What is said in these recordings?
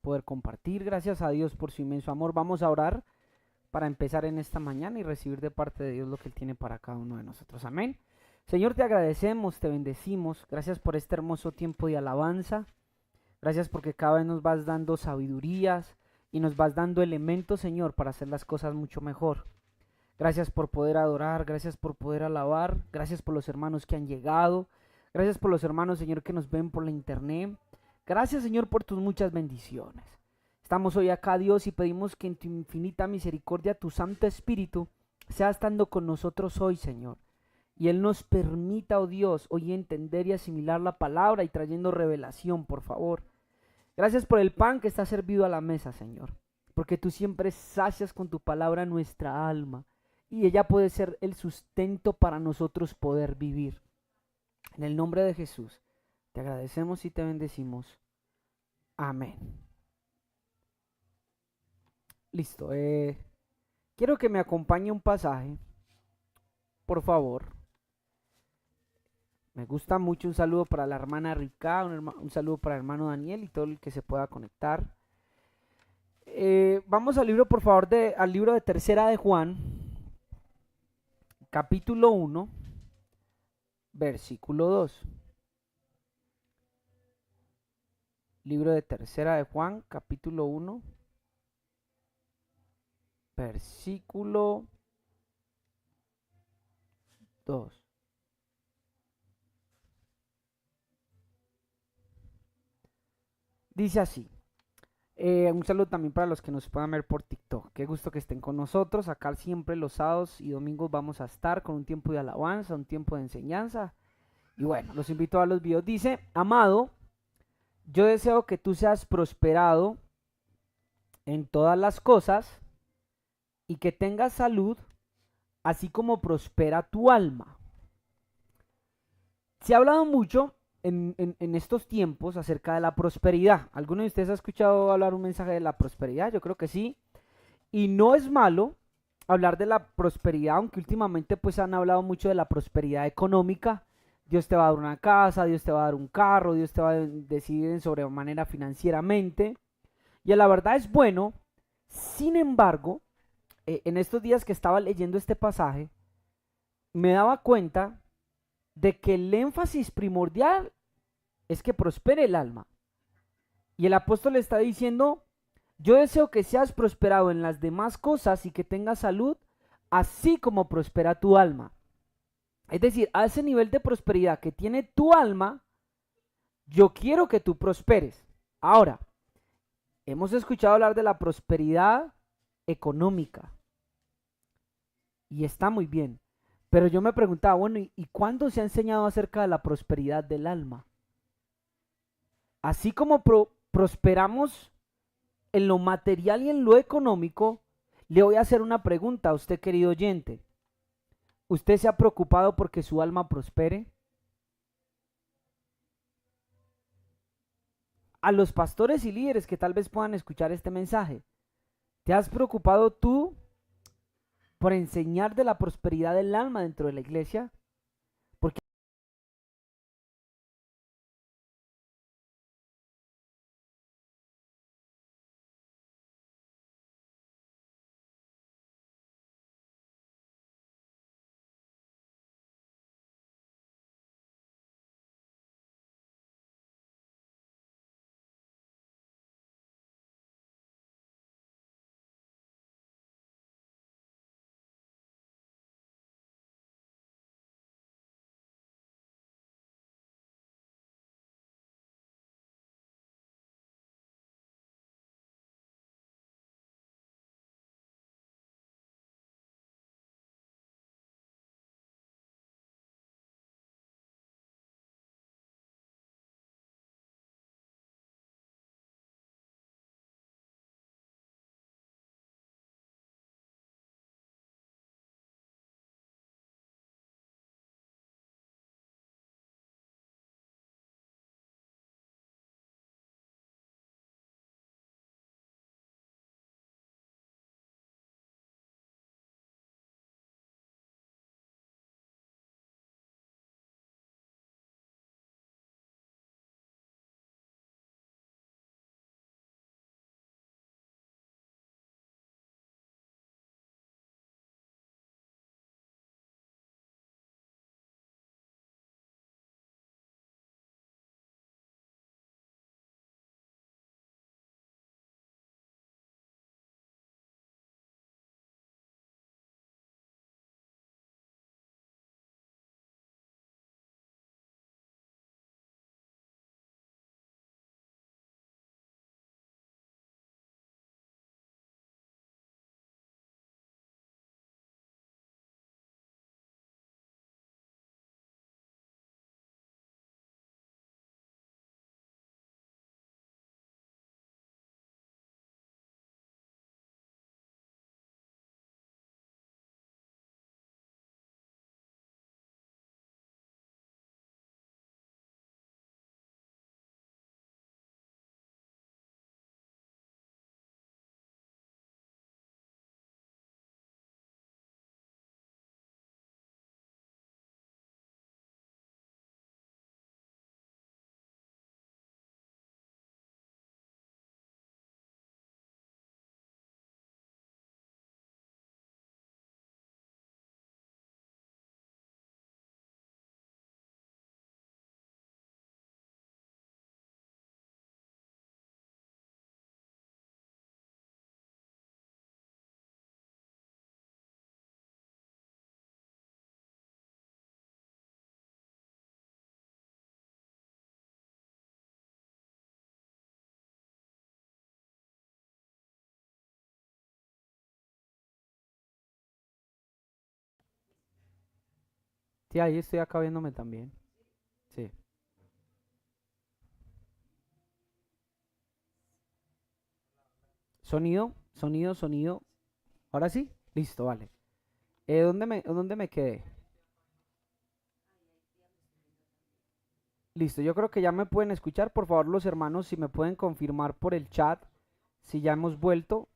poder compartir. Gracias a Dios por su inmenso amor. Vamos a orar para empezar en esta mañana y recibir de parte de Dios lo que Él tiene para cada uno de nosotros. Amén. Señor, te agradecemos, te bendecimos. Gracias por este hermoso tiempo de alabanza. Gracias porque cada vez nos vas dando sabidurías y nos vas dando elementos, Señor, para hacer las cosas mucho mejor. Gracias por poder adorar, gracias por poder alabar, gracias por los hermanos que han llegado, gracias por los hermanos, Señor, que nos ven por la internet. Gracias, Señor, por tus muchas bendiciones. Estamos hoy acá, Dios, y pedimos que en tu infinita misericordia tu Santo Espíritu sea estando con nosotros hoy, Señor. Y Él nos permita, oh Dios, hoy entender y asimilar la palabra y trayendo revelación, por favor. Gracias por el pan que está servido a la mesa, Señor, porque tú siempre sacias con tu palabra nuestra alma y ella puede ser el sustento para nosotros poder vivir. En el nombre de Jesús, te agradecemos y te bendecimos. Amén. Listo. Quiero que me acompañe un pasaje, por favor. Me gusta mucho. Un saludo para la hermana Rica, un saludo para el hermano Daniel y todo el que se pueda conectar. Vamos al libro, por favor, al libro de Tercera de Juan, capítulo 1, versículo 2. Libro de Tercera de Juan, capítulo 1, versículo 2. Dice así. Un saludo también para los que nos puedan ver por TikTok. Qué gusto que estén con nosotros. Acá siempre los sábados y domingos vamos a estar con un tiempo de alabanza, un tiempo de enseñanza. Y bueno, los invito a los videos. Dice, amado, yo deseo que tú seas prosperado en todas las cosas y que tengas salud, así como prospera tu alma. Se ha hablado mucho en estos tiempos acerca de la prosperidad. ¿Alguno de ustedes ha escuchado hablar un mensaje de la prosperidad? Yo creo que sí. Y no es malo hablar de la prosperidad, aunque últimamente pues han hablado mucho de la prosperidad económica. Dios te va a dar una casa, Dios te va a dar un carro, Dios te va a decidir en sobremanera financieramente. Y la verdad es bueno. Sin embargo, en estos días que estaba leyendo este pasaje, me daba cuenta de que el énfasis primordial es que prospere el alma. Y el apóstol está diciendo, yo deseo que seas prosperado en las demás cosas y que tengas salud, así como prospera tu alma. Es decir, a ese nivel de prosperidad que tiene tu alma, yo quiero que tú prosperes. Ahora, hemos escuchado hablar de la prosperidad económica y está muy bien. Pero yo me preguntaba, bueno, ¿y cuándo se ha enseñado acerca de la prosperidad del alma? Así como prosperamos en lo material y en lo económico, le voy a hacer una pregunta a usted, querido oyente. ¿Usted se ha preocupado porque su alma prospere? A los pastores y líderes que tal vez puedan escuchar este mensaje, ¿te has preocupado tú por enseñar de la prosperidad del alma dentro de la iglesia? Porque Sí, ahí estoy acá viéndome también. Sí. Sonido, sonido, sonido. Ahora sí, listo, vale. ¿Dónde me quedé? Listo, yo creo que ya me pueden escuchar. Por favor, los hermanos, si me pueden confirmar por el chat si ya hemos vuelto.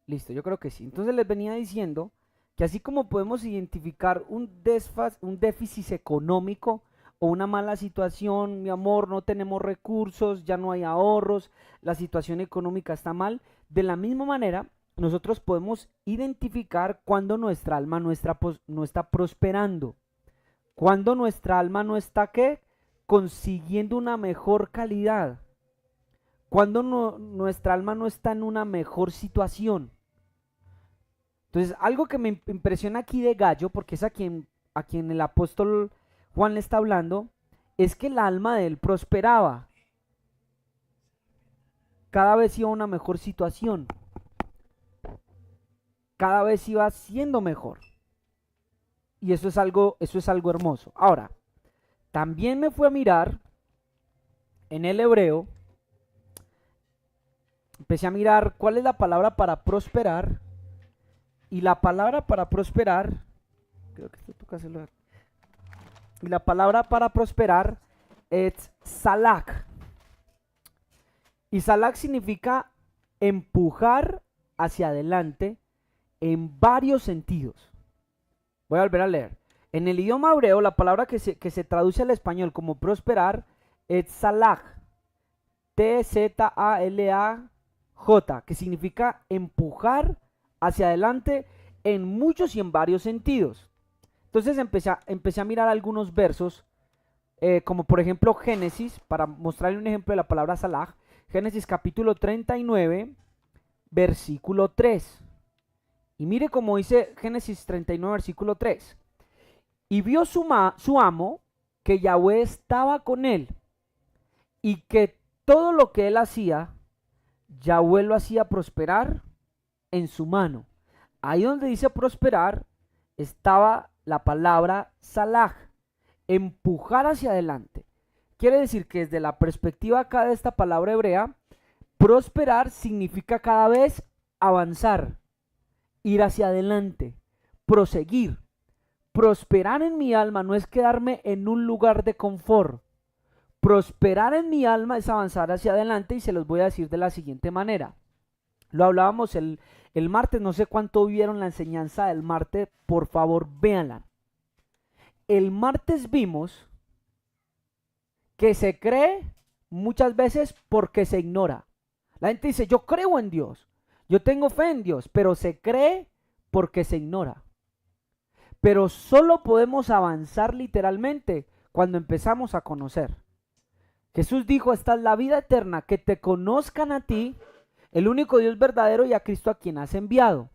Listo, yo creo que sí. Entonces les venía diciendo que así como podemos identificar un déficit económico o una mala situación, mi amor, no tenemos recursos, ya no hay ahorros, la situación económica está mal, de la misma manera nosotros podemos identificar cuando nuestra alma no está prosperando, cuando nuestra alma no está ¿qué? Consiguiendo una mejor calidad, cuando nuestra alma no está en una mejor situación. Entonces, algo que me impresiona aquí de Gallo, porque es a quien el apóstol Juan le está hablando, es que el alma de él prosperaba. Cada vez iba a una mejor situación. Cada vez iba siendo mejor. Y eso es algo hermoso. Ahora, también me fue a mirar en el hebreo, empecé a mirar cuál es la palabra para prosperar. Y la palabra para prosperar, creo que esto toca hacerlo. Y la palabra para prosperar es salak. Y salak significa empujar hacia adelante en varios sentidos. Voy a volver a leer. En el idioma hebreo, la palabra que se traduce al español como prosperar es salak. T-Z-A-L-A-J, que significa empujar hacia adelante en muchos y en varios sentidos. Entonces empecé a mirar algunos versos, como por ejemplo Génesis, para mostrarle un ejemplo de la palabra salaj. Génesis capítulo 39, versículo 3. Y mire cómo dice Génesis 39, versículo 3. Y vio su amo que Yahweh estaba con él y que todo lo que él hacía, Yahweh lo hacía prosperar en su mano. Ahí donde dice prosperar estaba la palabra salaj, empujar hacia adelante. Quiere decir que desde la perspectiva acá de esta palabra hebrea, prosperar significa cada vez avanzar, ir hacia adelante, proseguir. Prosperar en mi alma no es quedarme en un lugar de confort. Prosperar en mi alma es avanzar hacia adelante, y se los voy a decir de la siguiente manera. Lo hablábamos el martes, no sé cuánto vieron la enseñanza del martes, por favor véanla. El martes vimos que se cree muchas veces porque se ignora. La gente dice, yo creo en Dios, yo tengo fe en Dios, pero se cree porque se ignora. Pero solo podemos avanzar literalmente cuando empezamos a conocer. Jesús dijo, esta es la vida eterna, que te conozcan a ti, el único Dios verdadero, y a Cristo a quien has enviado.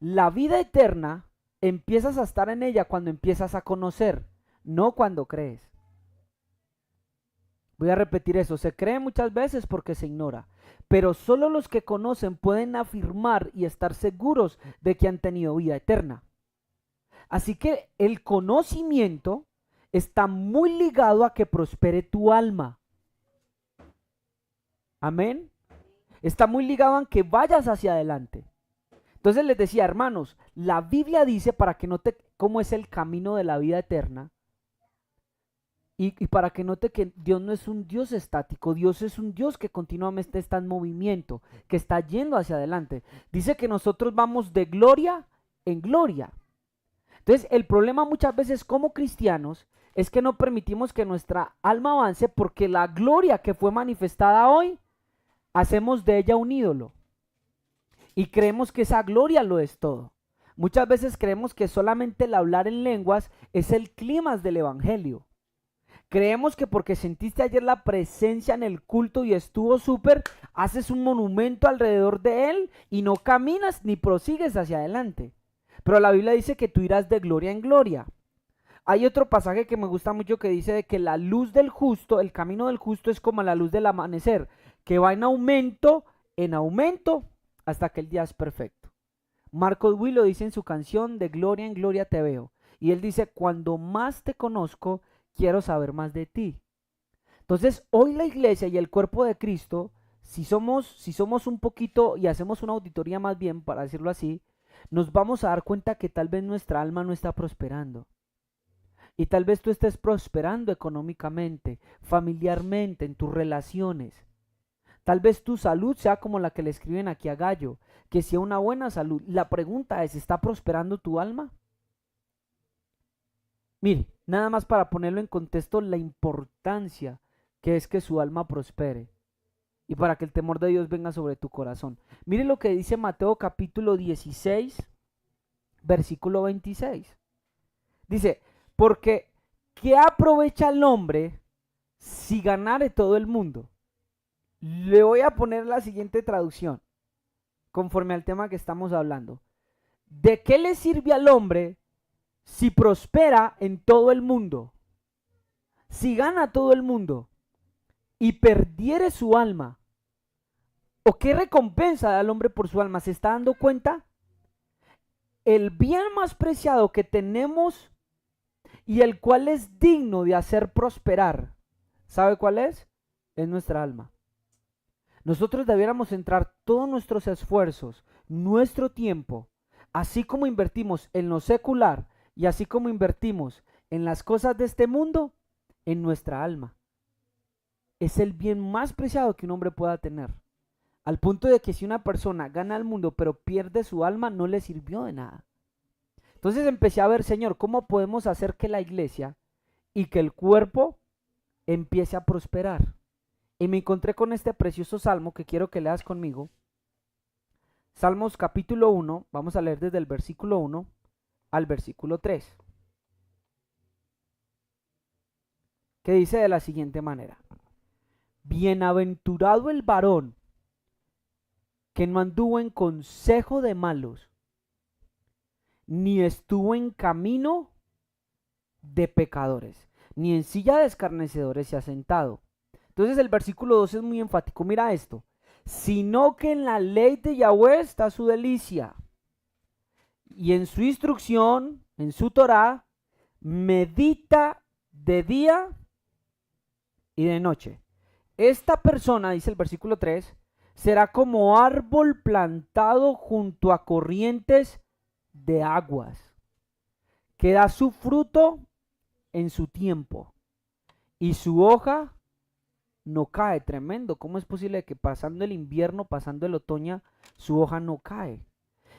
La vida eterna empiezas a estar en ella cuando empiezas a conocer, no cuando crees. Voy a repetir eso, se cree muchas veces porque se ignora, pero solo los que conocen pueden afirmar y estar seguros de que han tenido vida eterna. Así que el conocimiento está muy ligado a que prospere tu alma. Amén. Está muy ligado a que vayas hacia adelante. Entonces les decía, hermanos, la Biblia dice para que note cómo es el camino de la vida eterna. Y para que note que Dios no es un Dios estático, Dios es un Dios que continuamente está en movimiento, que está yendo hacia adelante. Dice que nosotros vamos de gloria en gloria. Entonces el problema muchas veces como cristianos es que no permitimos que nuestra alma avance, porque la gloria que fue manifestada hoy, hacemos de ella un ídolo. Y creemos que esa gloria lo es todo. Muchas veces creemos que solamente el hablar en lenguas es el clímax del evangelio. Creemos que porque sentiste ayer la presencia en el culto y estuvo súper, haces un monumento alrededor de él y no caminas ni prosigues hacia adelante. Pero la Biblia dice que tú irás de gloria en gloria. Hay otro pasaje que me gusta mucho que dice de que la luz del justo, el camino del justo es como la luz del amanecer, que va en aumento, hasta que el día es perfecto. Marcos Witt lo dice en su canción De gloria en gloria te veo. Y él dice, cuando más te conozco, quiero saber más de ti. Entonces, hoy la iglesia y el cuerpo de Cristo, si somos un poquito y hacemos una auditoría más bien, para decirlo así, nos vamos a dar cuenta que tal vez nuestra alma no está prosperando. Y tal vez tú estés prosperando económicamente, familiarmente, en tus relaciones. Tal vez tu salud sea como la que le escriben aquí a Gallo, que sea una buena salud. La pregunta es, ¿está prosperando tu alma? Mire, nada más para ponerlo en contexto la importancia que es que su alma prospere y para que el temor de Dios venga sobre tu corazón. Mire lo que dice Mateo capítulo 16, versículo 26. Dice, porque ¿qué aprovecha el hombre si ganare todo el mundo? Le voy a poner la siguiente traducción, conforme al tema que estamos hablando. ¿De qué le sirve al hombre si prospera en todo el mundo? Si gana todo el mundo y perdiere su alma, ¿o qué recompensa da al hombre por su alma? ¿Se está dando cuenta? El bien más preciado que tenemos y el cual es digno de hacer prosperar, ¿sabe cuál es? Es nuestra alma. Nosotros debiéramos centrar todos nuestros esfuerzos, nuestro tiempo, así como invertimos en lo secular y así como invertimos en las cosas de este mundo, en nuestra alma. Es el bien más preciado que un hombre pueda tener. Al punto de que si una persona gana el mundo pero pierde su alma, no le sirvió de nada. Entonces empecé a ver, Señor, ¿cómo podemos hacer que la iglesia y que el cuerpo empiece a prosperar? Y me encontré con este precioso salmo que quiero que leas conmigo. Salmos capítulo 1, vamos a leer desde el versículo 1 al versículo 3, que dice de la siguiente manera: bienaventurado el varón que no anduvo en consejo de malos, ni estuvo en camino de pecadores, ni en silla de escarnecedores se ha sentado. Entonces el versículo 2 es muy enfático, mira esto: sino que en la ley de Yahweh está su delicia, y en su instrucción, en su Torá, medita de día y de noche. Esta persona, dice el versículo 3, será como árbol plantado junto a corrientes de aguas, que da su fruto en su tiempo, y su hoja no cae. Tremendo. ¿Cómo es posible que pasando el invierno, pasando el otoño, su hoja no cae?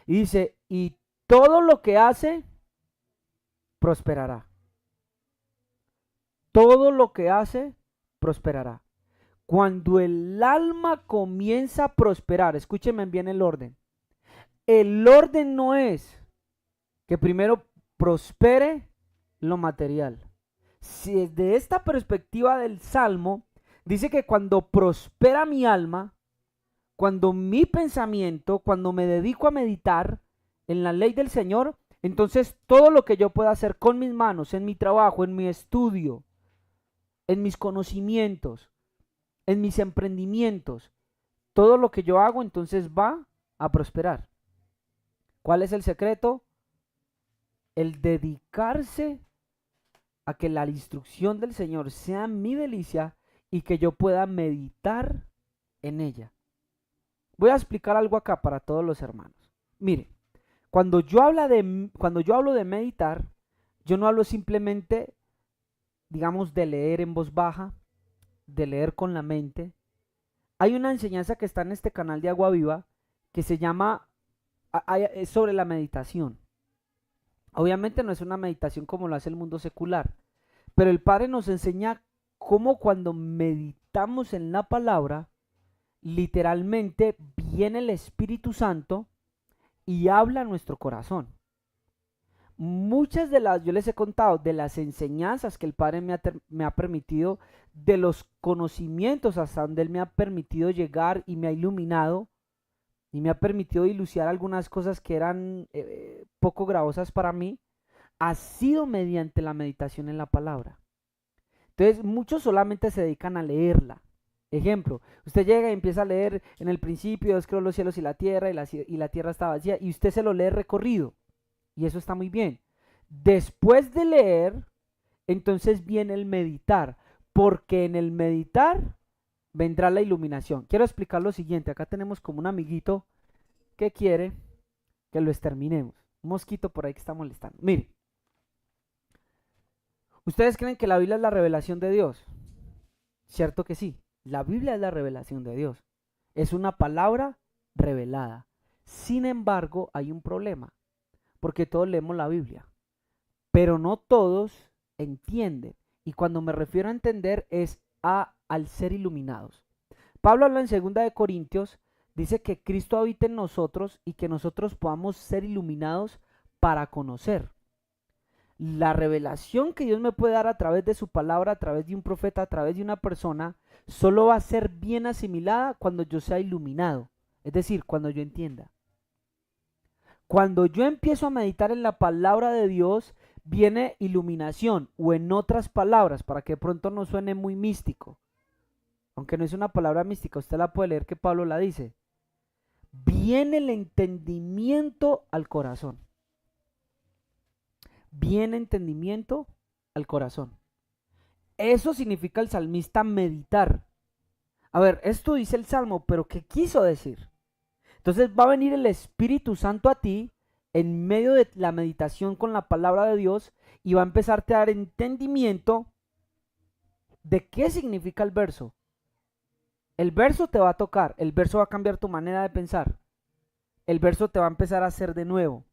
Y dice, y todo lo que hace prosperará. Todo lo que hace prosperará. Cuando el alma comienza a prosperar, escúchenme bien el orden. El orden no es que primero prospere lo material. Si desde esta perspectiva del Salmo, dice que cuando prospera mi alma, cuando mi pensamiento, cuando me dedico a meditar en la ley del Señor, entonces todo lo que yo pueda hacer con mis manos, en mi trabajo, en mi estudio, en mis conocimientos, en mis emprendimientos, todo lo que yo hago entonces va a prosperar. ¿Cuál es el secreto? El dedicarse a que la instrucción del Señor sea mi delicia y que yo pueda meditar en ella. Voy a explicar algo acá para todos los hermanos. Mire, cuando yo hablo de meditar, yo no hablo simplemente, digamos, de leer en voz baja, de leer con la mente. Hay una enseñanza que está en este canal de Agua Viva que se llama, es sobre la meditación. Obviamente no es una meditación como lo hace el mundo secular, pero el Padre nos enseña cómo cuando meditamos en la palabra, literalmente viene el Espíritu Santo y habla a nuestro corazón. Muchas de las, yo les he contado, de las enseñanzas que el Padre me ha permitido, de los conocimientos hasta donde Él me ha permitido llegar y me ha iluminado y me ha permitido dilucidar algunas cosas que eran poco gravosas para mí, ha sido mediante la meditación en la palabra. Entonces muchos solamente se dedican a leerla, Ejemplo, usted llega y empieza a leer en el principio, Dios creó los cielos y la tierra, y la tierra está vacía, y usted se lo lee recorrido, y eso está muy bien. Después de leer, entonces viene el meditar, porque en el meditar vendrá la iluminación. Quiero explicar lo siguiente, acá tenemos como un amiguito que quiere que lo exterminemos. Un mosquito por ahí que está molestando. Mire, ¿ustedes creen que la Biblia es la revelación de Dios? Cierto que sí, la Biblia es la revelación de Dios. Es una palabra revelada. Sin embargo, hay un problema, porque todos leemos la Biblia, pero no todos entienden. Y cuando me refiero a entender es al ser iluminados. Pablo habla en 2 Corintios, dice que Cristo habita en nosotros y que nosotros podamos ser iluminados para conocer. La revelación que Dios me puede dar a través de su palabra, a través de un profeta, a través de una persona, solo va a ser bien asimilada cuando yo sea iluminado, es decir, cuando yo entienda. Cuando yo empiezo a meditar en la palabra de Dios, viene iluminación, o en otras palabras, para que de pronto no suene muy místico, aunque no es una palabra mística, usted la puede leer que Pablo la dice, viene el entendimiento al corazón. Viene entendimiento al corazón. Eso significa el salmista meditar. A ver, esto dice el Salmo, pero ¿qué quiso decir? Entonces va a venir el Espíritu Santo a ti en medio de la meditación con la palabra de Dios y va a empezarte a dar entendimiento de qué significa el verso. El verso te va a tocar, el verso va a cambiar tu manera de pensar. El verso te va a empezar a hacer de nuevo.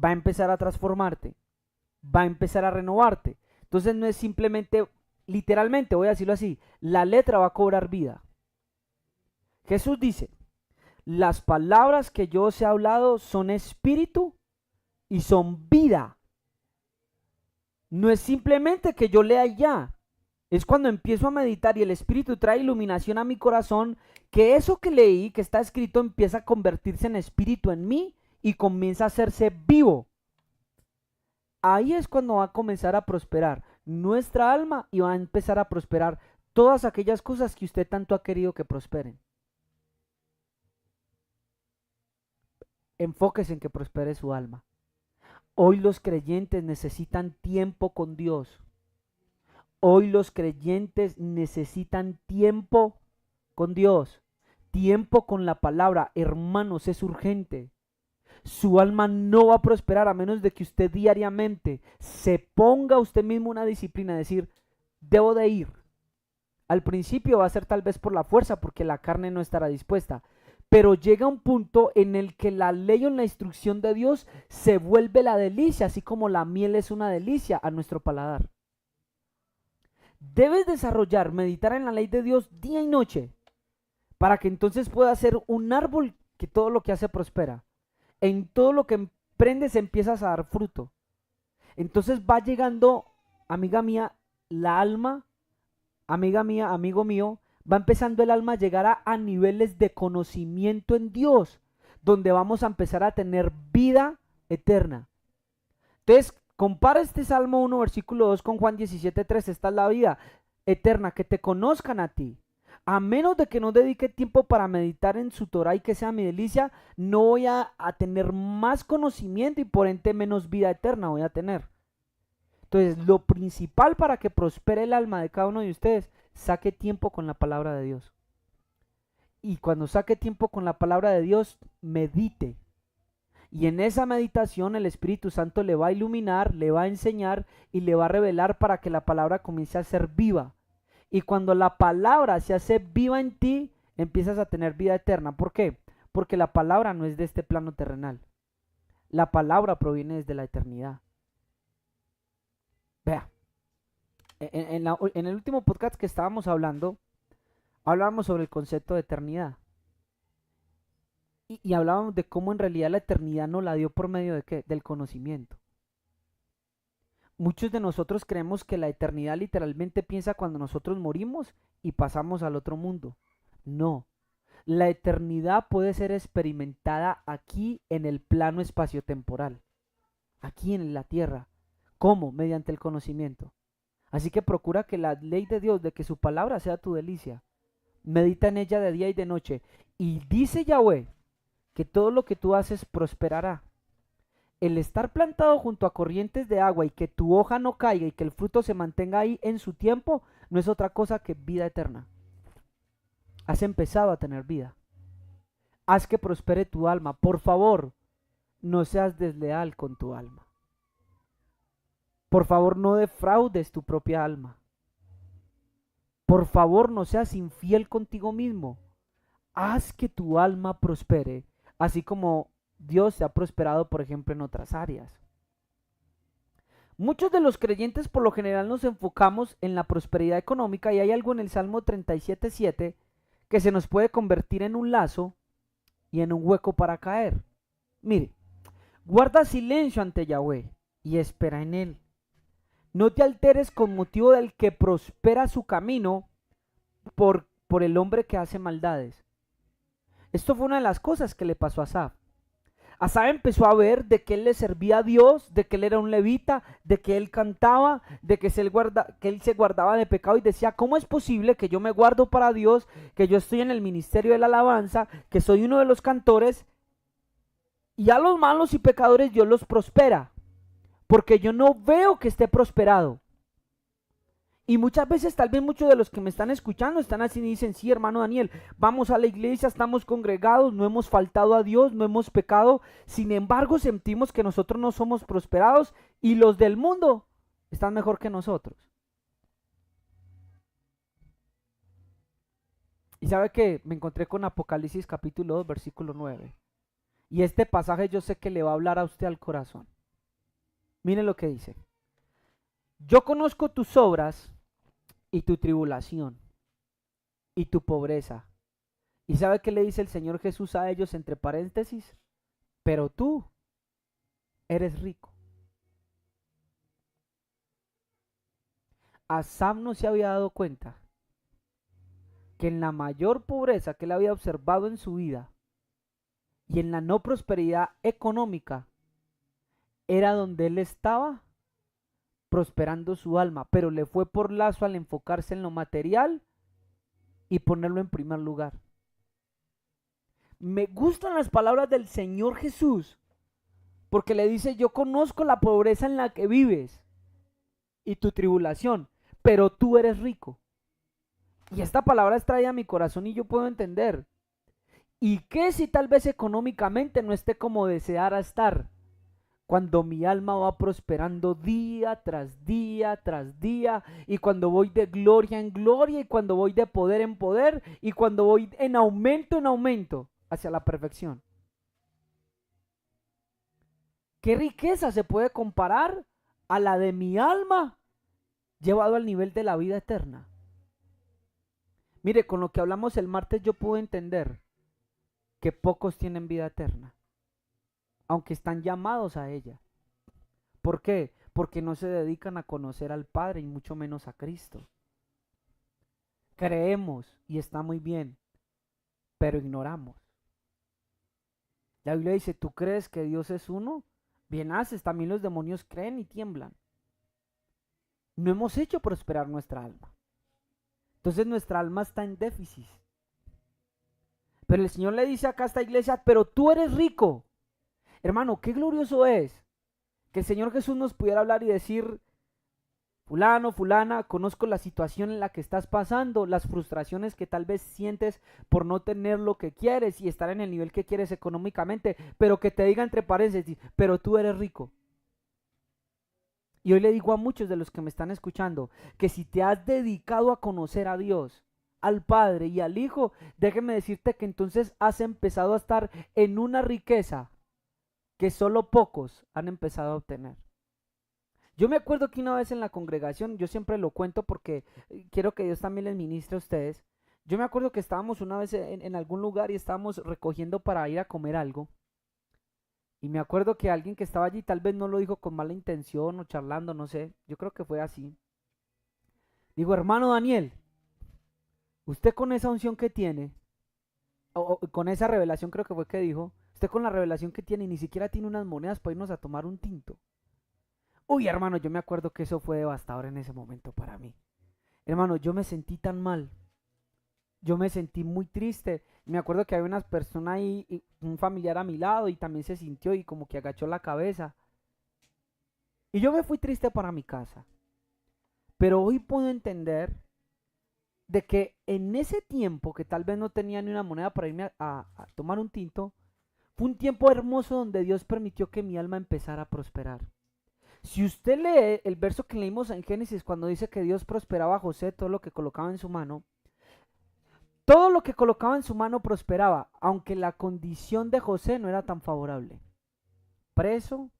Va a empezar a transformarte. Va a empezar a renovarte. Entonces no es simplemente, literalmente, voy a decirlo así, la letra va a cobrar vida. Jesús dice, las palabras que yo os he hablado son espíritu y son vida. No es simplemente que yo lea ya, es cuando empiezo a meditar y el Espíritu trae iluminación a mi corazón, que eso que leí, que está escrito, empieza a convertirse en espíritu en mí y comienza a hacerse vivo. Ahí es cuando va a comenzar a prosperar nuestra alma y va a empezar a prosperar todas aquellas cosas que usted tanto ha querido que prosperen. Enfóquese en que prospere su alma. Hoy los creyentes necesitan tiempo con Dios. Hoy los creyentes necesitan tiempo con Dios, tiempo con la palabra. Hermanos, es urgente. Su alma no va a prosperar a menos de que usted diariamente se ponga usted mismo una disciplina, decir, debo de ir. Al principio va a ser tal vez por la fuerza, porque la carne no estará dispuesta. Pero llega un punto en el que la ley o la instrucción de Dios se vuelve la delicia, así como la miel es una delicia a nuestro paladar. Debes desarrollar, meditar en la ley de Dios día y noche, para que entonces pueda ser un árbol que todo lo que hace prospera. En todo lo que emprendes empiezas a dar fruto. Entonces va llegando, amiga mía, la alma, amiga mía, amigo mío, va empezando el alma a llegar a niveles de conocimiento en Dios, donde vamos a empezar a tener vida eterna. Entonces, compara este Salmo 1, versículo 2 con Juan 17:3. Esta es la vida eterna, que te conozcan a ti. A menos de que no dedique tiempo para meditar en su Torah y que sea mi delicia, no voy a tener más conocimiento y por ende menos vida eterna voy a tener. Entonces, lo principal para que prospere el alma de cada uno de ustedes, saque tiempo con la palabra de Dios. Y cuando saque tiempo con la palabra de Dios, medite. Y en esa meditación el Espíritu Santo le va a iluminar, le va a enseñar y le va a revelar para que la palabra comience a ser viva. Y cuando la palabra se hace viva en ti, empiezas a tener vida eterna. ¿Por qué? Porque la palabra no es de este plano terrenal. La palabra proviene desde la eternidad. Vea, en el último podcast que estábamos hablando, hablábamos sobre el concepto de eternidad. Y hablábamos de cómo en realidad la eternidad nos la dio por medio de ¿qué? Del conocimiento. Muchos de nosotros creemos que la eternidad literalmente piensa cuando nosotros morimos y pasamos al otro mundo. No, la eternidad puede ser experimentada aquí en el plano espaciotemporal, aquí en la tierra. ¿Cómo? Mediante el conocimiento. Así que procura que la ley de Dios, de que su palabra sea tu delicia. medita en ella de día y de noche. Y dice Yahweh que todo lo que tú haces prosperará. El estar plantado junto a corrientes de agua y que tu hoja no caiga y que el fruto se mantenga ahí en su tiempo, no es otra cosa que vida eterna. Has empezado a tener vida. Haz que prospere tu alma. Por favor, no seas desleal con tu alma. Por favor, no defraudes tu propia alma. Por favor, no seas infiel contigo mismo. Haz que tu alma prospere, así como Dios se ha prosperado, por ejemplo, en otras áreas. Muchos de los creyentes por lo general nos enfocamos en la prosperidad económica y hay algo en el Salmo 37:7 que se nos puede convertir en un lazo y en un hueco para caer. Mire, guarda silencio ante Yahweh y espera en él. No te alteres con motivo del que prospera su camino por el hombre que hace maldades. Esto fue una de las cosas que le pasó a Asaf. Asaf empezó a ver de que él le servía a Dios, de que él era un levita, de que él cantaba, de que él se guardaba de pecado y decía, ¿cómo es posible que yo me guardo para Dios, que yo estoy en el ministerio de la alabanza, que soy uno de los cantores, y a los malos y pecadores Dios los prospera? Porque yo no veo que esté prosperado. Y muchas veces tal vez muchos de los que me están escuchando están así y dicen, sí, hermano Daniel, vamos a la iglesia, estamos congregados, no hemos faltado a Dios, no hemos pecado, sin embargo sentimos que nosotros no somos prosperados y los del mundo están mejor que nosotros. Y sabe que me encontré con Apocalipsis capítulo 2, versículo 9. Y este pasaje yo sé que le va a hablar a usted al corazón. Miren lo que dice. Yo conozco tus obras y tu tribulación y tu pobreza. ¿Y sabe qué le dice el Señor Jesús a ellos entre paréntesis? Pero tú eres rico. Asaf no se había dado cuenta que en la mayor pobreza que él había observado en su vida y en la no prosperidad económica era donde él estaba prosperando su alma, pero le fue por lazo al enfocarse en lo material y ponerlo en primer lugar. Me gustan las palabras del Señor Jesús, porque le dice, yo conozco la pobreza en la que vives y tu tribulación, pero tú eres rico. Y esta palabra extrae a mi corazón y yo puedo entender. ¿Y qué si tal vez económicamente no esté como deseara estar? Cuando mi alma va prosperando día tras día tras día, y cuando voy de gloria en gloria, y cuando voy de poder en poder, y cuando voy en aumento hacia la perfección. ¿Qué riqueza se puede comparar a la de mi alma llevado al nivel de la vida eterna? Mire, con lo que hablamos el martes yo pude entender que pocos tienen vida eterna, aunque están llamados a ella. ¿Por qué? Porque no se dedican a conocer al Padre y mucho menos a Cristo. Creemos y está muy bien, pero ignoramos. La Biblia dice, ¿tú crees que Dios es uno? Bien haces, también los demonios creen y tiemblan. No hemos hecho prosperar nuestra alma. Entonces nuestra alma está en déficit. Pero el Señor le dice acá a esta iglesia, pero tú eres rico. Hermano, qué glorioso es que el Señor Jesús nos pudiera hablar y decir, fulano, fulana, conozco la situación en la que estás pasando, las frustraciones que tal vez sientes por no tener lo que quieres y estar en el nivel que quieres económicamente, pero que te diga entre paréntesis, pero tú eres rico. Y hoy le digo a muchos de los que me están escuchando que si te has dedicado a conocer a Dios, al Padre y al Hijo, déjeme decirte que entonces has empezado a estar en una riqueza que solo pocos han empezado a obtener. Yo me acuerdo que una vez en la congregación, yo siempre lo cuento porque quiero que Dios también les ministre a ustedes. Yo me acuerdo que estábamos una vez en algún lugar y estábamos recogiendo para ir a comer algo. Y me acuerdo que alguien que estaba allí tal vez no lo dijo con mala intención o charlando, no sé. Yo creo que fue así. Digo, hermano Daniel, usted con esa unción que tiene, o con esa revelación creo que fue que dijo, usted con la revelación que tiene y ni siquiera tiene unas monedas para irnos a tomar un tinto. Uy, hermano, yo me acuerdo que eso fue devastador en ese momento para mí. Hermano, yo me sentí tan mal. yo me sentí muy triste. Me acuerdo que había una persona ahí, un familiar a mi lado, y también se sintió y como que agachó la cabeza. Y yo me fui triste para mi casa. Pero hoy puedo entender de que en ese tiempo, que tal vez no tenía ni una moneda para irme a tomar un tinto, fue un tiempo hermoso donde Dios permitió que mi alma empezara a prosperar. Si usted lee el verso que leímos en Génesis cuando dice que Dios prosperaba a José todo lo que colocaba en su mano, todo lo que colocaba en su mano prosperaba, aunque la condición de José no era tan favorable. Preso,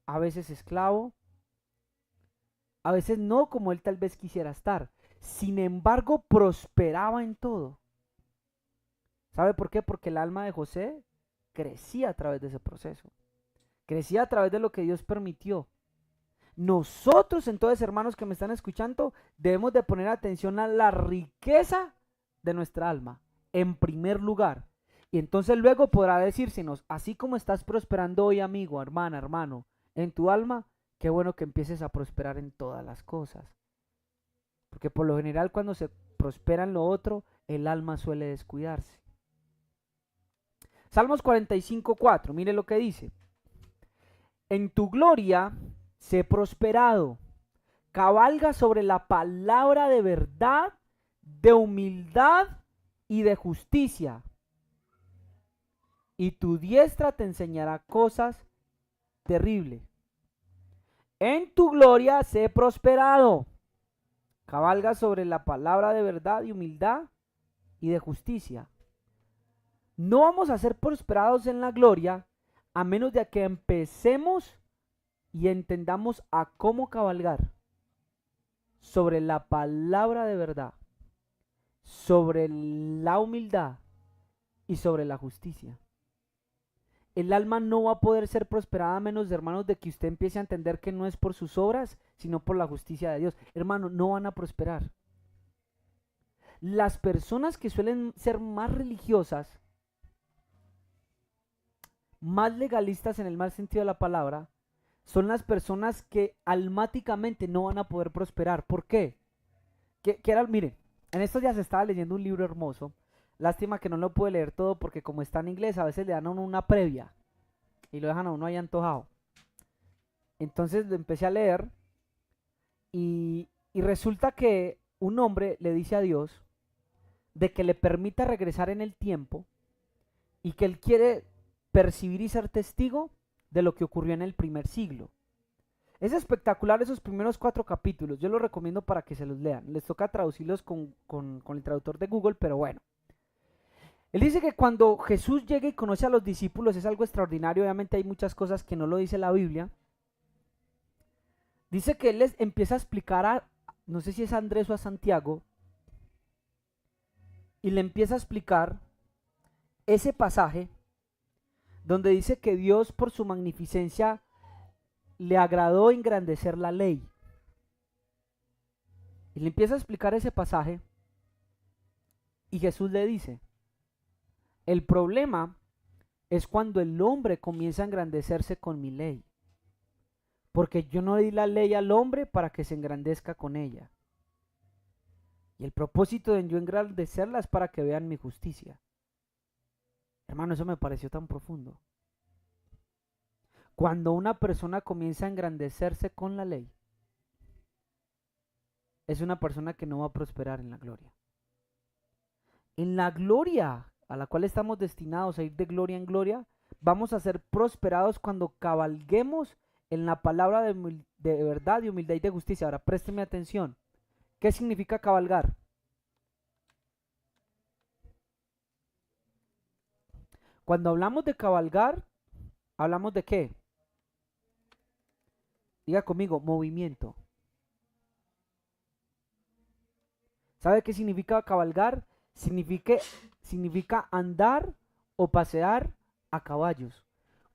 a veces esclavo, a veces no como él tal vez quisiera estar. Sin embargo, prosperaba en todo. ¿Sabe por qué? Porque el alma de José crecía a través de ese proceso. Crecía a través de lo que Dios permitió. Nosotros, entonces, hermanos que me están escuchando, debemos de poner atención a la riqueza de nuestra alma, en primer lugar. Y entonces luego podrá decírsenos, así como estás prosperando hoy, amigo, hermana, hermano, en tu alma, qué bueno que empieces a prosperar en todas las cosas. Porque por lo general cuando se prospera en lo otro, el alma suele descuidarse. Salmos 45:4, mire lo que dice. En tu gloria sé prosperado, cabalga sobre la palabra de verdad, de humildad y de justicia. Y tu diestra te enseñará cosas terribles. En tu gloria sé prosperado, cabalga sobre la palabra de verdad y humildad y de justicia. No vamos a ser prosperados en la gloria a menos de que empecemos y entendamos a cómo cabalgar sobre la palabra de verdad, sobre la humildad y sobre la justicia. El alma no va a poder ser prosperada a menos, de hermanos, de que usted empiece a entender que no es por sus obras, sino por la justicia de Dios. Hermano, no van a prosperar. Las personas que suelen ser más religiosas, más legalistas en el mal sentido de la palabra, son las personas que almáticamente no van a poder prosperar. ¿Por qué? Miren, en estos días estaba leyendo un libro hermoso. Lástima que no lo pude leer todo porque como está en inglés a veces le dan a uno una previa y lo dejan a uno ahí antojado. Entonces lo empecé a leer y resulta que un hombre le dice a Dios de que le permita regresar en el tiempo y que él quiere percibir y ser testigo de lo que ocurrió en el primer siglo. Es espectacular esos primeros 4 capítulos, yo los recomiendo para que se los lean. Les toca traducirlos con el traductor de Google, pero bueno. Él dice que cuando Jesús llega y conoce a los discípulos es algo extraordinario, obviamente hay muchas cosas que no lo dice la Biblia. Dice que él les empieza a explicar no sé si es a Andrés o a Santiago, y le empieza a explicar ese pasaje donde dice que Dios por su magnificencia le agradó engrandecer la ley. Y le empieza a explicar ese pasaje y Jesús le dice, el problema es cuando el hombre comienza a engrandecerse con mi ley, porque yo no di la ley al hombre para que se engrandezca con ella. Y el propósito de yo engrandecerla es para que vean mi justicia. Hermano, eso me pareció tan profundo. Cuando una persona comienza a engrandecerse con la ley, es una persona que no va a prosperar en la gloria. En la gloria a la cual estamos destinados a ir de gloria en gloria, vamos a ser prosperados cuando cabalguemos en la palabra de verdad, de humildad y de justicia. Ahora, présteme atención. ¿Qué significa cabalgar? Cuando hablamos de cabalgar, ¿hablamos de qué? Diga conmigo, movimiento. ¿Sabe qué significa cabalgar? Significa andar o pasear a caballos.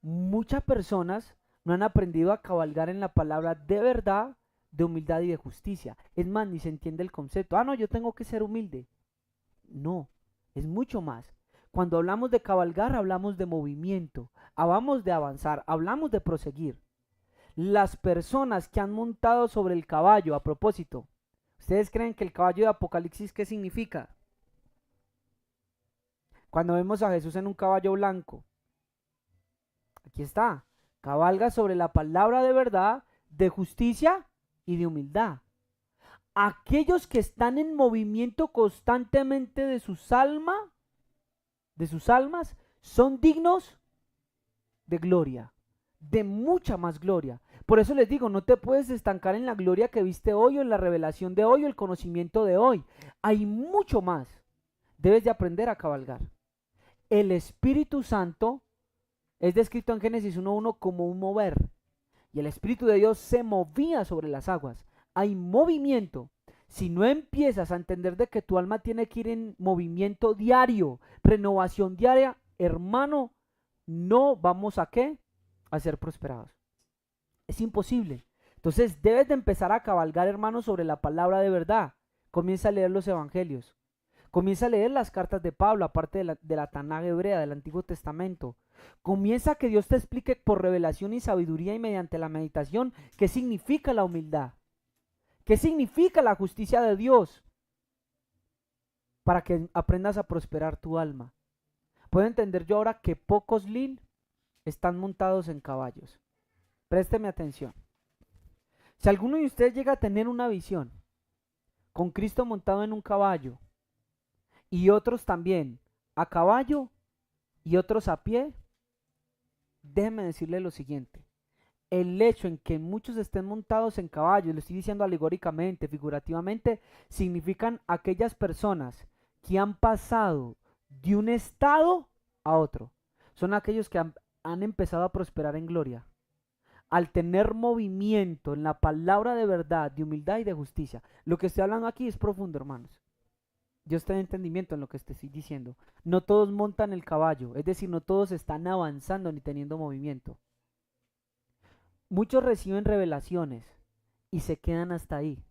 Muchas personas no han aprendido a cabalgar en la palabra de verdad, de humildad y de justicia. Es más, ni se entiende el concepto. Ah, no, yo tengo que ser humilde. No, es mucho más. Cuando hablamos de cabalgar, hablamos de movimiento, hablamos de avanzar, hablamos de proseguir. Las personas que han montado sobre el caballo, a propósito, ¿ustedes creen que el caballo de Apocalipsis qué significa? Cuando vemos a Jesús en un caballo blanco, aquí está, cabalga sobre la palabra de verdad, de justicia y de humildad. Aquellos que están en movimiento constantemente de sus almas, son dignos de gloria, de mucha más gloria. Por eso les digo, no te puedes estancar en la gloria que viste hoy o en la revelación de hoy o el conocimiento de hoy. Hay mucho más. Debes de aprender a cabalgar. El Espíritu Santo es descrito en Génesis 1:1 como un mover. Y el Espíritu de Dios se movía sobre las aguas. Hay movimiento. Si no empiezas a entender de que tu alma tiene que ir en movimiento diario, renovación diaria, hermano, no vamos a ¿qué? A ser prosperados. Es imposible. Entonces debes de empezar a cabalgar, hermano, sobre la palabra de verdad. Comienza a leer los evangelios. Comienza a leer las cartas de Pablo, aparte de la Tanaj hebrea, del Antiguo Testamento. Comienza a que Dios te explique por revelación y sabiduría y mediante la meditación qué significa la humildad. ¿Qué significa la justicia de Dios? Para que aprendas a prosperar tu alma. Puedo entender yo ahora que pocos Lin están montados en caballos. Présteme atención. Si alguno de ustedes llega a tener una visión con Cristo montado en un caballo y otros también a caballo y otros a pie, déjeme decirle lo siguiente. El hecho en que muchos estén montados en caballos, lo estoy diciendo alegóricamente, figurativamente, significan aquellas personas que han pasado de un estado a otro. Son aquellos que han empezado a prosperar en gloria. Al tener movimiento en la palabra de verdad, de humildad y de justicia. Lo que estoy hablando aquí es profundo, hermanos. Yo estoy en entendimiento en lo que te estoy diciendo. No todos montan el caballo, es decir, no todos están avanzando ni teniendo movimiento. Muchos reciben revelaciones y se quedan hasta ahí.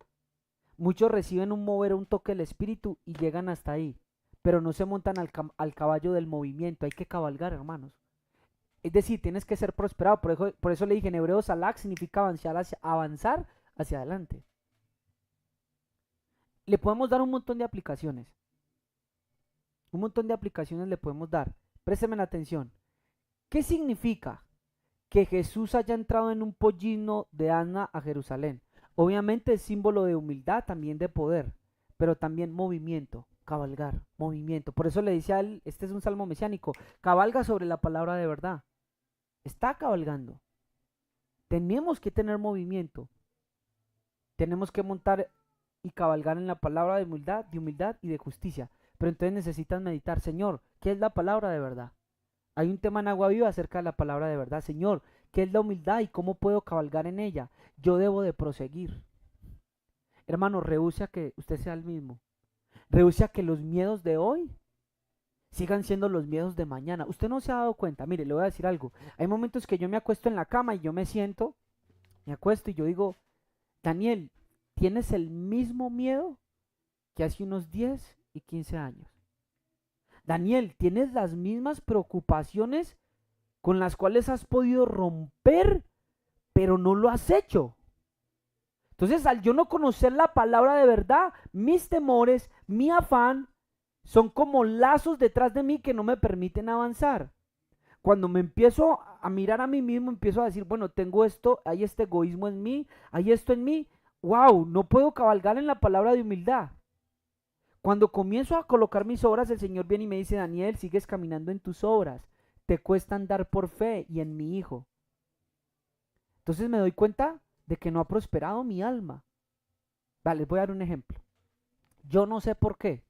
Muchos reciben un mover, un toque del espíritu y llegan hasta ahí. Pero no se montan al caballo del movimiento. Hay que cabalgar, hermanos. Es decir, tienes que ser prosperado. Por eso le dije en hebreo, salak significa avanzar hacia adelante. Le podemos dar un montón de aplicaciones. Un montón de aplicaciones le podemos dar. Présteme la atención. ¿Qué significa que Jesús haya entrado en un pollino de asna a Jerusalén? Obviamente es símbolo de humildad, también de poder, pero también movimiento, cabalgar, movimiento. Por eso le dice a él, este es un salmo mesiánico, cabalga sobre la palabra de verdad. Está cabalgando. Tenemos que tener movimiento. Tenemos que montar y cabalgar en la palabra de humildad y de justicia. Pero entonces necesitas meditar, Señor, ¿qué es la palabra de verdad? Hay un tema en Agua Viva acerca de la palabra de verdad. Señor, ¿qué es la humildad y cómo puedo cabalgar en ella? Yo debo de proseguir. Hermano, rehúse a que usted sea el mismo. Rehúse a que los miedos de hoy sigan siendo los miedos de mañana. Usted no se ha dado cuenta. Mire, le voy a decir algo. Hay momentos que yo me acuesto en la cama y yo me siento, me acuesto y yo digo, Daniel, ¿tienes el mismo miedo que hace unos 10 y 15 años? Daniel, ¿tienes las mismas preocupaciones con las cuales has podido romper, pero no lo has hecho? Entonces, al yo no conocer la palabra de verdad, mis temores, mi afán, son como lazos detrás de mí que no me permiten avanzar. Cuando me empiezo a mirar a mí mismo, empiezo a decir, bueno, tengo esto, hay este egoísmo en mí, hay esto en mí, wow, no puedo cabalgar en la palabra de humildad. Cuando comienzo a colocar mis obras, el Señor viene y me dice, Daniel, sigues caminando en tus obras, te cuesta andar por fe y en mi hijo. Entonces me doy cuenta de que no ha prosperado mi alma. Vale, les voy a dar un ejemplo. Yo no sé por qué.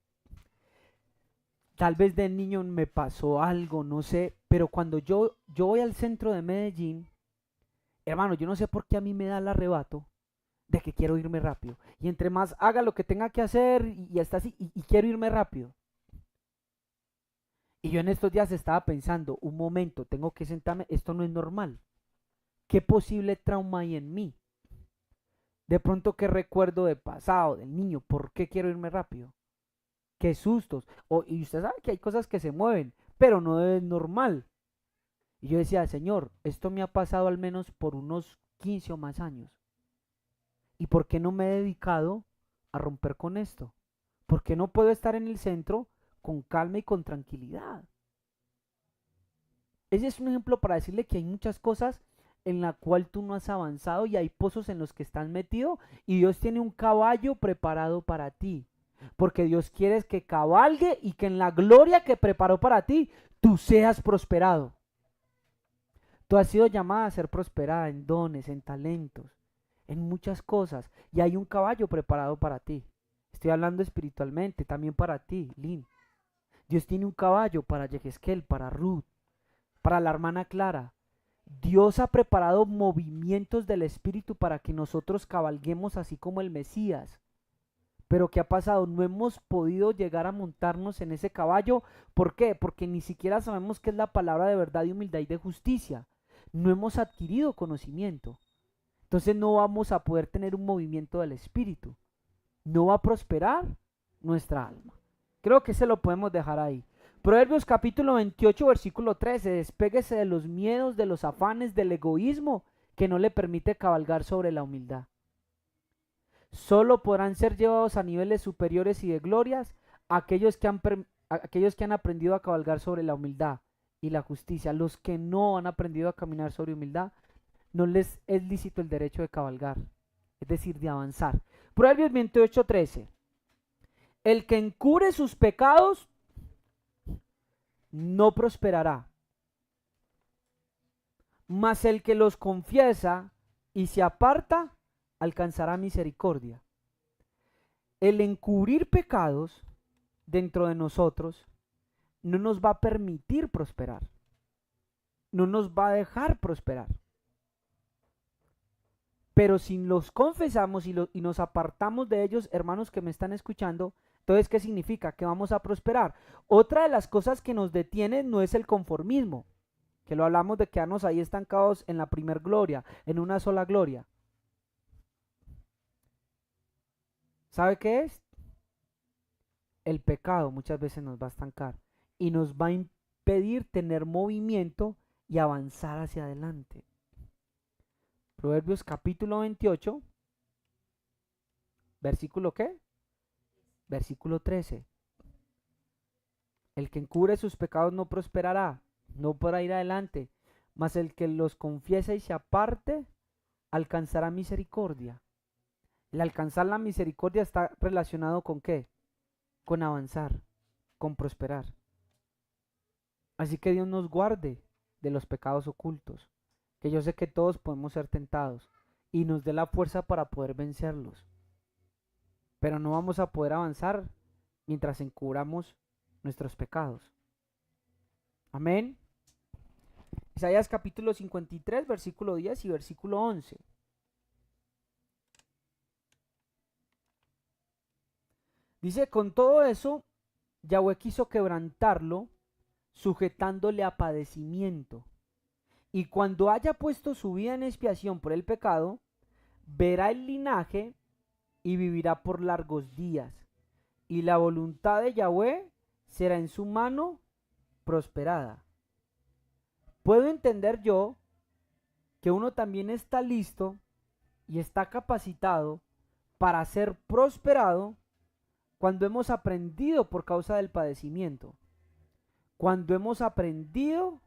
Tal vez de niño me pasó algo, no sé, pero cuando yo voy al centro de Medellín, hermano, yo no sé por qué a mí me da el arrebato de que quiero irme rápido. Y entre más haga lo que tenga que hacer y hasta así, y quiero irme rápido. Y yo en estos días estaba pensando, un momento, tengo que sentarme, esto no es normal. ¿Qué posible trauma hay en mí? De pronto, ¿qué recuerdo de pasado, del niño? ¿Por qué quiero irme rápido? ¿Qué sustos? Y usted sabe que hay cosas que se mueven, pero no es normal. Y yo decía, Señor, esto me ha pasado al menos por unos 15 o más años. ¿Y por qué no me he dedicado a romper con esto? ¿Por qué no puedo estar en el centro con calma y con tranquilidad. Ese es un ejemplo para decirle que hay muchas cosas en la cual tú no has avanzado y hay pozos en los que estás metido y Dios tiene un caballo preparado para ti. Porque Dios quiere que cabalgue y que en la gloria que preparó para ti, tú seas prosperado. Tú has sido llamada a ser prosperada en dones, en talentos, en muchas cosas. Y hay un caballo preparado para ti. Estoy hablando espiritualmente, también para ti, Lynn. Dios tiene un caballo para Yehezkel, para Ruth, para la hermana Clara. Dios ha preparado movimientos del Espíritu para que nosotros cabalguemos así como el Mesías. Pero ¿qué ha pasado? No hemos podido llegar a montarnos en ese caballo. ¿Por qué? Porque ni siquiera sabemos qué es la palabra de verdad, de humildad y de justicia. No hemos adquirido conocimiento. Entonces no vamos a poder tener un movimiento del Espíritu. No va a prosperar nuestra alma. Creo que se lo podemos dejar ahí. Proverbios capítulo 28, versículo 13. Despéguese de los miedos, de los afanes, del egoísmo que no le permite cabalgar sobre la humildad. Solo podrán ser llevados a niveles superiores y de glorias aquellos que han aprendido a cabalgar sobre la humildad y la justicia. Los que no han aprendido a caminar sobre humildad, no les es lícito el derecho de cabalgar, es decir, de avanzar. Proverbios 28, 13. El que encubre sus pecados no prosperará, mas el que los confiesa y se aparta alcanzará misericordia. El encubrir pecados dentro de nosotros no nos va a permitir prosperar, no nos va a dejar prosperar. Pero si los confesamos y nos apartamos de ellos, hermanos que me están escuchando, entonces, ¿qué significa? Que vamos a prosperar. Otra de las cosas que nos detiene no es el conformismo, que lo hablamos de quedarnos ahí estancados en la primer gloria, en una sola gloria. ¿Sabe qué es? El pecado muchas veces nos va a estancar y nos va a impedir tener movimiento y avanzar hacia adelante. Proverbios capítulo 28, versículo ¿qué? Versículo 13. El que encubre sus pecados no prosperará, no podrá ir adelante, mas el que los confiesa y se aparte alcanzará misericordia. El alcanzar la misericordia está relacionado con ¿qué? Con avanzar, con prosperar. Así que Dios nos guarde de los pecados ocultos, que yo sé que todos podemos ser tentados, y nos dé la fuerza para poder vencerlos. Pero no vamos a poder avanzar mientras encubramos nuestros pecados. Amén. Isaías capítulo 53, versículo 10 y versículo 11. Dice, con todo eso, Yahweh quiso quebrantarlo, sujetándole a padecimiento. Y cuando haya puesto su vida en expiación por el pecado, verá el linaje y vivirá por largos días. Y la voluntad de Yahweh será en su mano prosperada. Puedo entender yo que uno también está listo y está capacitado para ser prosperado cuando hemos aprendido por causa del padecimiento. Cuando hemos aprendido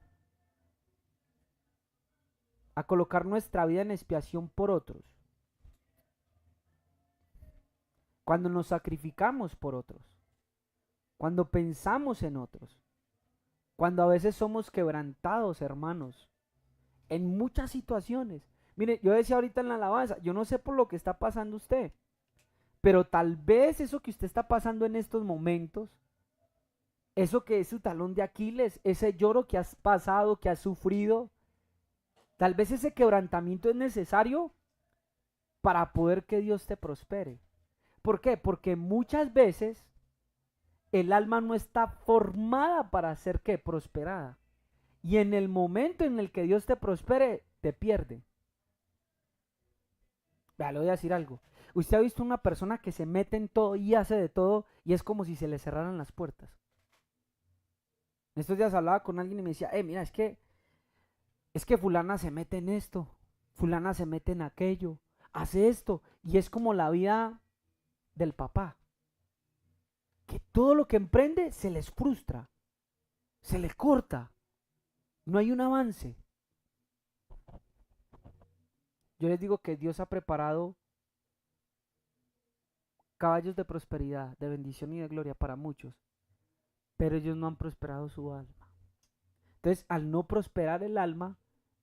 a colocar nuestra vida en expiación por otros. Cuando nos sacrificamos por otros. Cuando pensamos en otros. Cuando a veces somos quebrantados, hermanos. En muchas situaciones. Mire, yo decía ahorita en la alabanza, yo no sé por lo que está pasando usted. Pero tal vez eso que usted está pasando en estos momentos, eso que es su talón de Aquiles, ese lloro que has pasado, que has sufrido, tal vez ese quebrantamiento es necesario para poder que Dios te prospere. ¿Por qué? Porque muchas veces el alma no está formada para ser ¿qué? Prosperada. Y en el momento en el que Dios te prospere, te pierde. Vea, le voy a decir algo. Usted ha visto una persona que se mete en todo y hace de todo y es como si se le cerraran las puertas. En estos días hablaba con alguien y me decía, mira, es que fulana se mete en esto, fulana se mete en aquello, hace esto, y es como la vida del papá. que todo lo que emprende se les frustra, se les corta, no hay un avance. Yo les digo que Dios ha preparado caballos de prosperidad, de bendición y de gloria para muchos, pero ellos no han prosperado su alma. Entonces, al no prosperar el alma,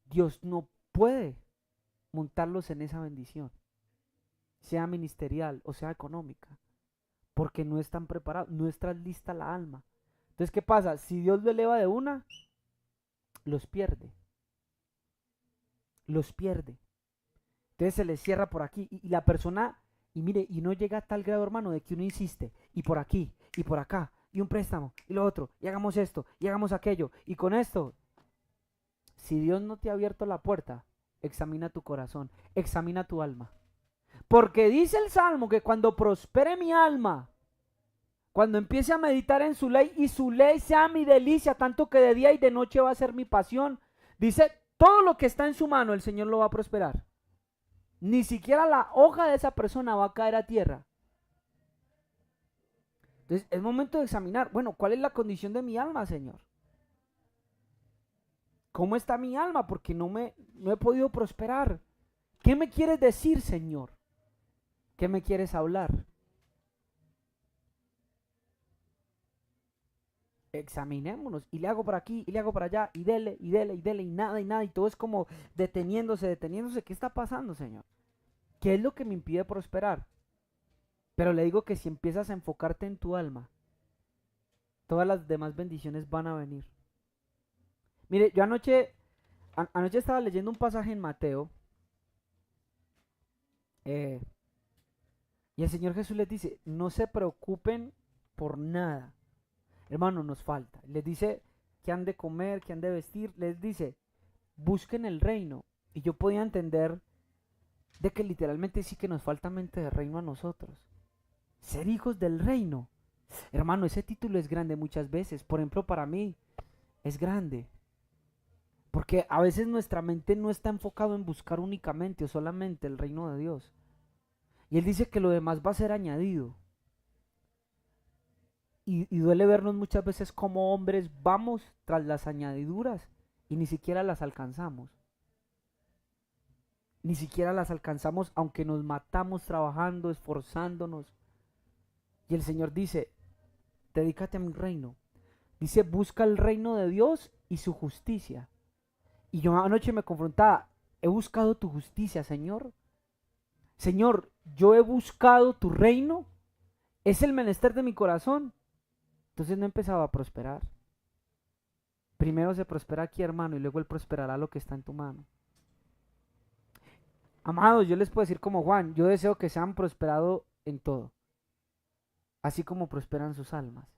Dios no puede montarlos en esa bendición, sea ministerial o sea económica, porque no están preparados, no está lista la alma. Entonces, ¿qué pasa? Si Dios lo eleva de una, los pierde, los pierde. Entonces se les cierra por aquí y la persona, y mire, y no llega a tal grado, hermano, de que uno insiste, y por aquí, y por acá, y un préstamo, y lo otro, y hagamos esto, y hagamos aquello, y con esto, si Dios no te ha abierto la puerta, examina tu corazón, examina tu alma. Porque dice el Salmo que cuando prospere mi alma, cuando empiece a meditar en su ley y su ley sea mi delicia, tanto que de día y de noche va a ser mi pasión, dice, todo lo que está en su mano el Señor lo va a prosperar. Ni siquiera la hoja de esa persona va a caer a tierra. Entonces es momento de examinar, bueno, ¿cuál es la condición de mi alma, Señor? ¿Cómo está mi alma? Porque no he podido prosperar. ¿Qué me quieres decir, Señor? ¿Qué me quieres hablar? Examinémonos, y le hago por aquí, y le hago para allá, y dele, y dele, y dele, y nada, y todo es como deteniéndose. ¿Qué está pasando, Señor? ¿Qué es lo que me impide prosperar? Pero le digo que si empiezas a enfocarte en tu alma, todas las demás bendiciones van a venir. Mire, yo anoche estaba leyendo un pasaje en Mateo, eh, y el Señor Jesús les dice, no se preocupen por nada. Hermano, nos falta. Les dice que han de comer, que han de vestir. Les dice, busquen el reino. Y yo podía entender de que literalmente sí que nos falta mente de reino a nosotros. Ser hijos del reino. Hermano, ese título es grande muchas veces. Por ejemplo, para mí es grande. Porque a veces nuestra mente no está enfocado en buscar únicamente o solamente el reino de Dios. Y Él dice que lo demás va a ser añadido. Y duele vernos muchas veces como hombres vamos tras las añadiduras y ni siquiera las alcanzamos. Ni siquiera las alcanzamos aunque nos matamos trabajando, esforzándonos. Y el Señor dice, dedícate a mi reino. Dice, busca el reino de Dios y su justicia. Y yo anoche me confrontaba, he buscado tu justicia, Señor. Señor, yo he buscado tu reino. Es el menester de mi corazón. Entonces no empezaba a prosperar. Primero se prospera aquí, hermano, y luego Él prosperará lo que está en tu mano. Amados, yo les puedo decir como Juan, yo deseo que sean prosperados en todo, así como prosperan sus almas.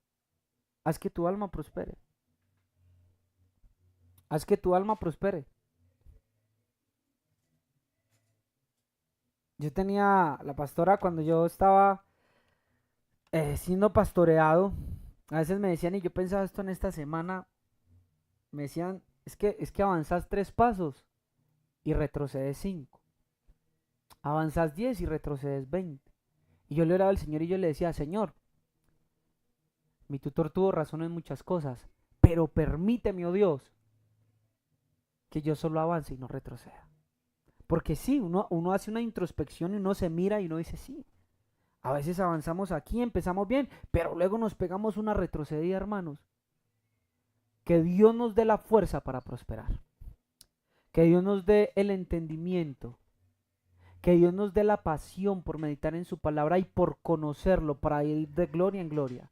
Haz que tu alma prospere. Haz que tu alma prospere. Yo tenía la pastora cuando yo estaba siendo pastoreado. A veces me decían, y yo pensaba esto en esta semana, me decían, es que avanzas 3 pasos y retrocedes 5. Avanzas 10 y retrocedes 20. Y yo le oraba al Señor y yo le decía, Señor, mi tutor tuvo razón en muchas cosas, pero permíteme, oh Dios, que yo solo avance y no retroceda. Porque sí, uno hace una introspección y uno se mira y uno dice, sí, a veces avanzamos aquí, empezamos bien, pero luego nos pegamos una retrocedida, hermanos. Que Dios nos dé la fuerza para prosperar. Que Dios nos dé el entendimiento. Que Dios nos dé la pasión por meditar en su palabra y por conocerlo, para ir de gloria en gloria.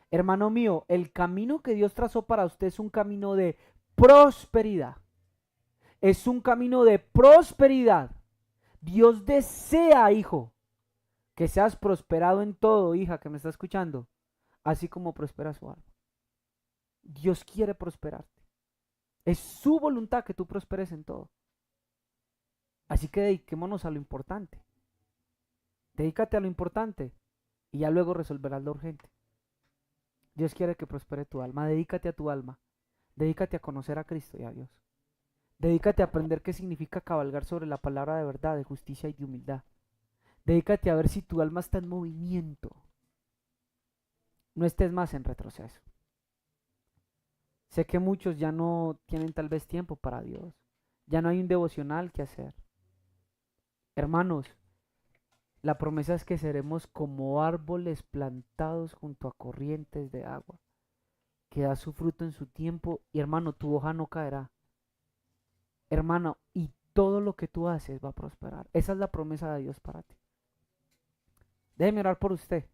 Hermano mío, el camino que Dios trazó para usted es un camino de prosperidad. Es un camino de prosperidad. Dios desea, hijo, que seas prosperado en todo, hija, que me está escuchando, así como prospera su alma. Dios quiere prosperarte. Es su voluntad que tú prosperes en todo. Así que dediquémonos a lo importante. Dedícate a lo importante y ya luego resolverás lo urgente. Dios quiere que prospere tu alma. Dedícate a tu alma. Dedícate a conocer a Cristo y a Dios. Dedícate a aprender qué significa cabalgar sobre la palabra de verdad, de justicia y de humildad. Dedícate a ver si tu alma está en movimiento. no estés más en retroceso. Sé que muchos ya no tienen tal vez tiempo para Dios. Ya no hay un devocional que hacer. Hermanos, la promesa es que seremos como árboles plantados junto a corrientes de agua, que da su fruto en su tiempo, y hermano, tu hoja no caerá. Hermano, y todo lo que tú haces va a prosperar. Esa es la promesa de Dios para ti. Déjeme orar por usted.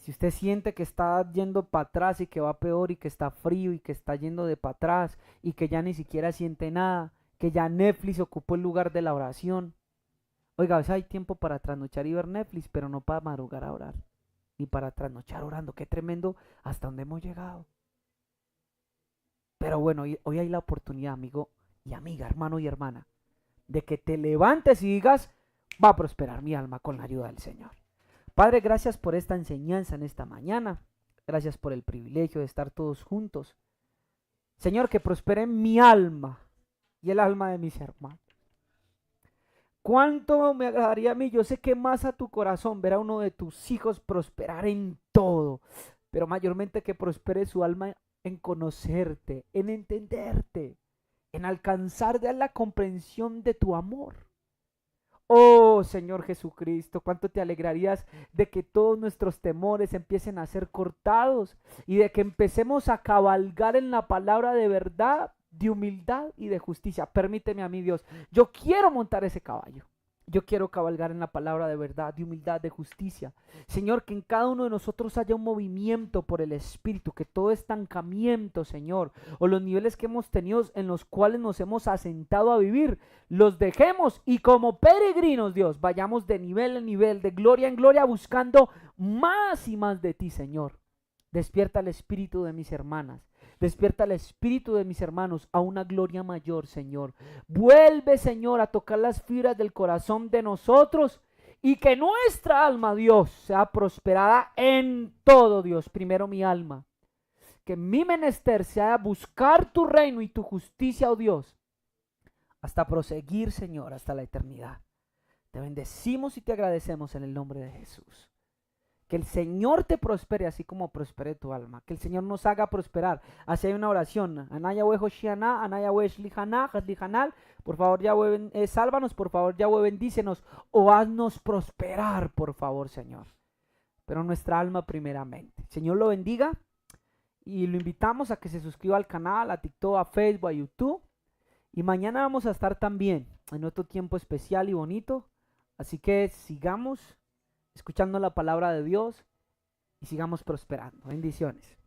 Si usted siente que está yendo para atrás y que va peor y que está frío y que está yendo de para atrás y que ya ni siquiera siente nada, que ya Netflix ocupó el lugar de la oración. Oiga, a veces hay tiempo para trasnochar y ver Netflix, pero no para madrugar a orar, ni para trasnochar orando. Qué tremendo hasta dónde hemos llegado. Pero bueno, hoy hay la oportunidad, amigo y amiga, hermano y hermana, de que te levantes y digas, va a prosperar mi alma con la ayuda del Señor. Padre, gracias por esta enseñanza en esta mañana. Gracias por el privilegio de estar todos juntos. Señor, que prospere mi alma y el alma de mis hermanos. ¿Cuánto me agradaría a mí? Yo sé que más a tu corazón ver a uno de tus hijos prosperar en todo, pero mayormente que prospere su alma en conocerte, en entenderte, en alcanzar de la comprensión de tu amor. Oh Señor Jesucristo, cuánto te alegrarías de que todos nuestros temores empiecen a ser cortados y de que empecemos a cabalgar en la palabra de verdad, de humildad y de justicia. Permíteme a mí, Dios, yo quiero montar ese caballo. Yo quiero cabalgar en la palabra de verdad, de humildad, de justicia. Señor, que en cada uno de nosotros haya un movimiento por el Espíritu, que todo estancamiento, Señor, o los niveles que hemos tenido en los cuales nos hemos asentado a vivir, los dejemos y como peregrinos, Dios, vayamos de nivel en nivel, de gloria en gloria, buscando más y más de ti, Señor. Despierta el espíritu de mis hermanas. Despierta el espíritu de mis hermanos a una gloria mayor, Señor. Vuelve, Señor, a tocar las fibras del corazón de nosotros y que nuestra alma, Dios, sea prosperada en todo, Dios. Primero mi alma. Que mi menester sea buscar tu reino y tu justicia, oh Dios, hasta proseguir, Señor, hasta la eternidad. Te bendecimos y te agradecemos en el nombre de Jesús. Que el Señor te prospere así como prospere tu alma. Que el Señor nos haga prosperar. Así hay una oración. Anaya we Hoshiana, Anaya we Shlihaná, Haslihanal. Por favor, Yahweh, sálvanos. Por favor, Yahweh, bendícenos. O haznos prosperar, por favor, Señor. Pero nuestra alma primeramente. Señor lo bendiga. Y lo invitamos a que se suscriba al canal, a TikTok, a Facebook, a YouTube. Y mañana vamos a estar también en otro tiempo especial y bonito. Así que sigamos escuchando la palabra de Dios y sigamos prosperando. Bendiciones.